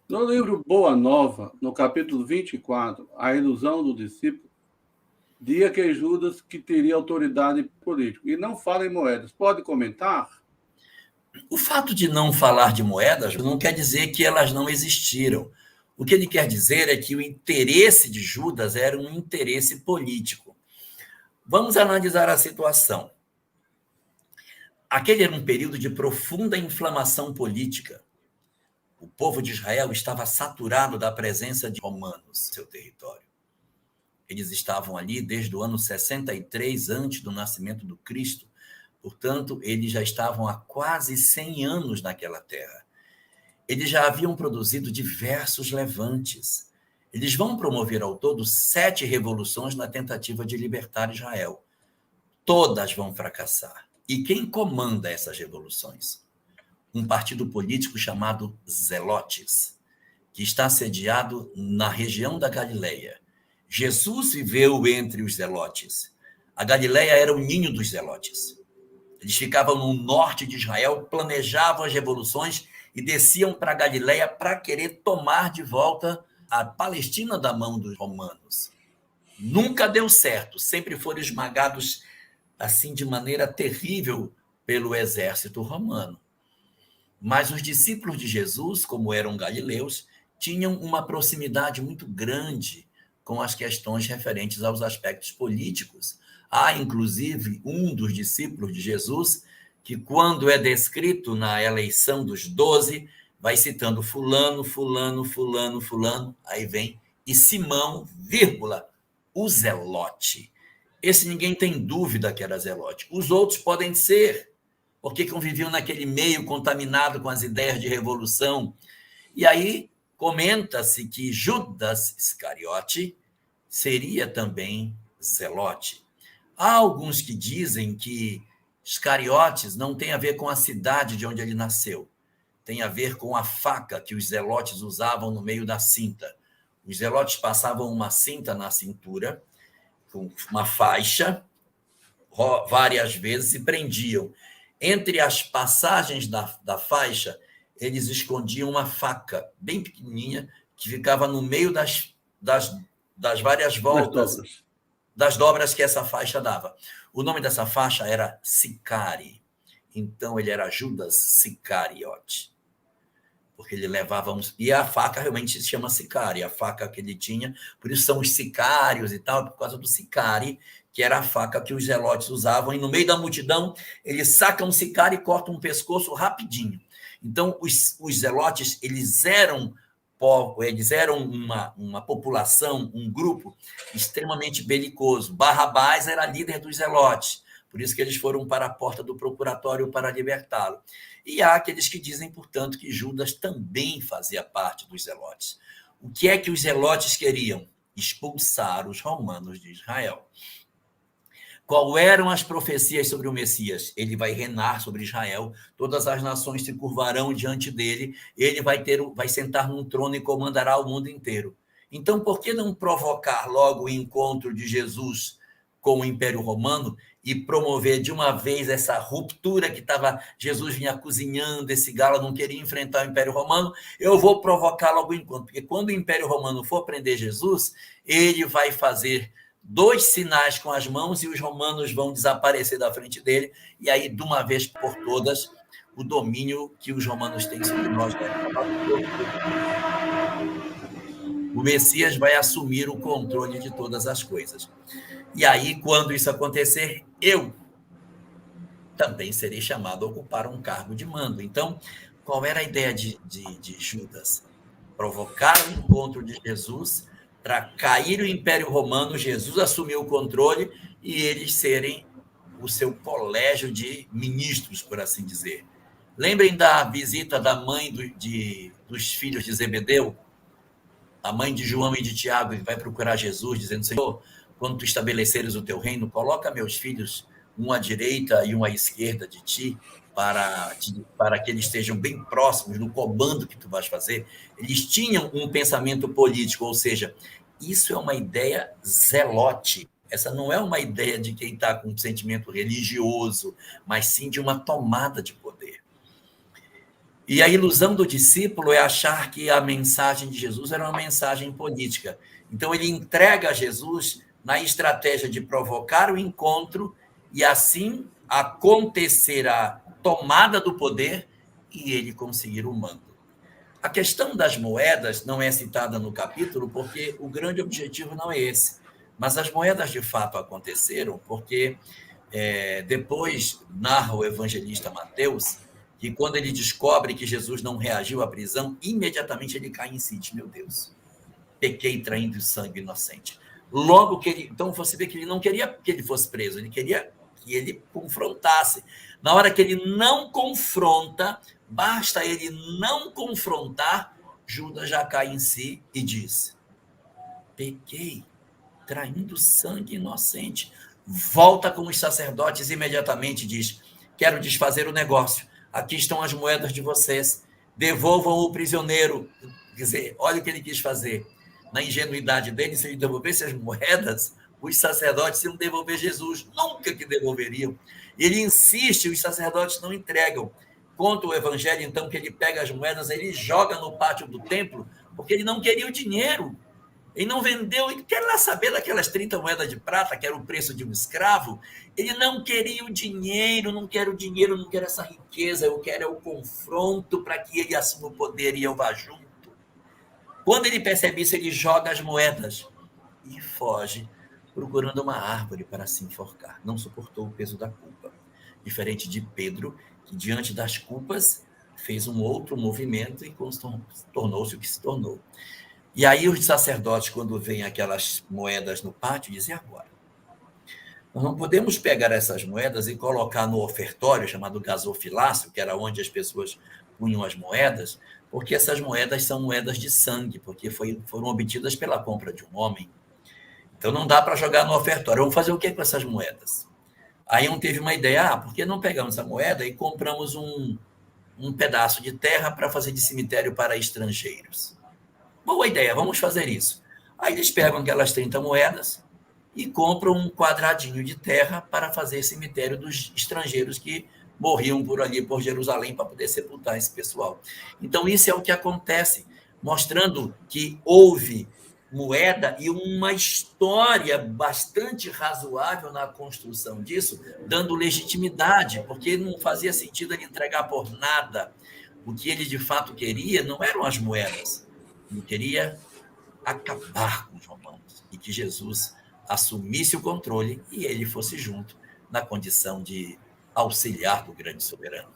No livro Boa Nova, no capítulo 24, a ilusão do discípulo, dizia que Judas que teria autoridade política. E não fala em moedas. Pode comentar? O fato de não falar de moedas não quer dizer que elas não existiram. O que ele quer dizer é que o interesse de Judas era um interesse político. Vamos analisar a situação. Aquele era um período de profunda inflamação política. O povo de Israel estava saturado da presença de romanos no seu território. Eles estavam ali desde o ano 63 antes do nascimento do Cristo. Portanto, eles já estavam há quase 100 anos naquela terra. Eles já haviam produzido diversos levantes. Eles vão promover ao todo 7 revoluções na tentativa de libertar Israel. Todas vão fracassar. E quem comanda essas revoluções? Um partido político chamado Zelotes, que está sediado na região da Galileia. Jesus viveu entre os Zelotes. A Galileia era o ninho dos Zelotes. Eles ficavam no norte de Israel, planejavam as revoluções e desciam para a Galileia para querer tomar de volta a Palestina da mão dos romanos. Nunca deu certo, sempre foram esmagados assim de maneira terrível pelo exército romano. Mas os discípulos de Jesus, como eram galileus, tinham uma proximidade muito grande com as questões referentes aos aspectos políticos. Há, inclusive, um dos discípulos de Jesus que, quando é descrito na eleição dos 12, vai citando fulano, fulano, fulano, fulano, aí vem, e Simão, vírgula, o Zelote. Esse ninguém tem dúvida que era Zelote. Os outros podem ser, porque conviviam naquele meio contaminado com as ideias de revolução. E aí comenta-se que Judas Iscariote seria também Zelote. Há alguns que dizem que Iscariotes não tem a ver com a cidade de onde ele nasceu, tem a ver com a faca que os zelotes usavam no meio da cinta. Os zelotes passavam uma cinta na cintura, com uma faixa, várias vezes, e prendiam. Entre as passagens da faixa, eles escondiam uma faca bem pequenininha que ficava no meio das várias voltas, das dobras que essa faixa dava. O nome dessa faixa era Sicari. Então, ele era Judas Sicariote. Porque ele levava uns... E a faca realmente se chama Sicari, a faca que ele tinha. Por isso são os sicários e tal, por causa do Sicari, que era a faca que os zelotes usavam. E no meio da multidão, eles sacam um sicário e cortam um pescoço rapidinho. Então, os zelotes, eles eram uma população, um grupo extremamente belicoso. Barrabás era líder dos zelotes, por isso que eles foram para a porta do procuratório para libertá-lo. E há aqueles que dizem, portanto, que Judas também fazia parte dos zelotes. O que é que os zelotes queriam? Expulsar os romanos de Israel. Qual eram as profecias sobre o Messias? Ele vai reinar sobre Israel, todas as nações se curvarão diante dele, ele vai sentar num trono e comandará o mundo inteiro. Então, por que não provocar logo o encontro de Jesus com o Império Romano e promover de uma vez essa ruptura que Jesus vinha cozinhando, esse galo não queria enfrentar o Império Romano, eu vou provocar logo o encontro, porque quando o Império Romano for prender Jesus, ele vai fazer 2 sinais com as mãos e os romanos vão desaparecer da frente dele, e aí, de uma vez por todas, o domínio que os romanos têm sobre nós vai acabar. O Messias vai assumir o controle de todas as coisas. E aí, quando isso acontecer, eu também serei chamado a ocupar um cargo de mando. Então, qual era a ideia de Judas? Provocar o encontro de Jesus para cair o Império Romano, Jesus assumir o controle e eles serem o seu colégio de ministros, por assim dizer. Lembrem da visita da mãe dos filhos de Zebedeu, a mãe de João e de Tiago, que vai procurar Jesus, dizendo: Senhor, quando tu estabeleceres o teu reino, coloca meus filhos um à direita e um à esquerda de ti, para que eles estejam bem próximos no comando que tu vais fazer. Eles tinham um pensamento político, ou seja, isso é uma ideia zelote. Essa não é uma ideia de quem está com um sentimento religioso, mas sim de uma tomada de poder. E a ilusão do discípulo é achar que a mensagem de Jesus era uma mensagem política. Então, ele entrega a Jesus na estratégia de provocar o encontro e, assim, acontecer a tomada do poder e ele conseguir o mando. A questão das moedas não é citada no capítulo porque o grande objetivo não é esse. Mas as moedas, de fato, aconteceram porque depois narra o evangelista Mateus que quando ele descobre que Jesus não reagiu à prisão, imediatamente ele cai em si, diz, meu Deus, pequei traindo sangue inocente. Logo que ele... Então, você vê que ele não queria que ele fosse preso, ele queria que ele confrontasse. Na hora que ele não confronta, basta ele não confrontar, Judas já cai em si e diz, pequei traindo sangue inocente. Volta com os sacerdotes imediatamente, diz, quero desfazer o negócio. Aqui estão as moedas de vocês. Devolvam o prisioneiro. Quer dizer, olha o que ele quis fazer. Na ingenuidade dele, se ele devolvesse as moedas, os sacerdotes iam devolver Jesus. Nunca que devolveriam. Ele insiste, os sacerdotes não entregam. Conta o evangelho, então, que ele pega as moedas, ele joga no pátio do templo, porque ele não queria o dinheiro. Ele não vendeu, ele quer lá saber daquelas 30 moedas de prata, que era o preço de um escravo. Ele não queria o dinheiro, não quero essa riqueza, eu quero é o confronto para que ele assuma o poder e eu vá junto. Quando ele percebe isso, ele joga as moedas e foge, procurando uma árvore para se enforcar. Não suportou o peso da culpa. Diferente de Pedro, que diante das culpas fez um outro movimento e tornou-se o que se tornou. E aí os sacerdotes, quando veem aquelas moedas no pátio, dizem, agora, nós não podemos pegar essas moedas e colocar no ofertório, chamado gasofilácio, que era onde as pessoas punham as moedas, porque essas moedas são moedas de sangue, porque foram obtidas pela compra de um homem. Então não dá para jogar no ofertório. Vamos fazer o que com essas moedas? Aí teve uma ideia, por que não pegamos essa moeda e compramos um pedaço de terra para fazer de cemitério para estrangeiros? Boa ideia, vamos fazer isso. Aí eles pegam aquelas 30 moedas e compram um quadradinho de terra para fazer cemitério dos estrangeiros que morriam por ali, por Jerusalém, para poder sepultar esse pessoal. Então, isso é o que acontece, mostrando que houve moeda e uma história bastante razoável na construção disso, dando legitimidade, porque não fazia sentido ele entregar por nada. O que ele, de fato, queria não eram as moedas. Ele queria acabar com os romanos e que Jesus assumisse o controle e ele fosse junto na condição de auxiliar do grande soberano.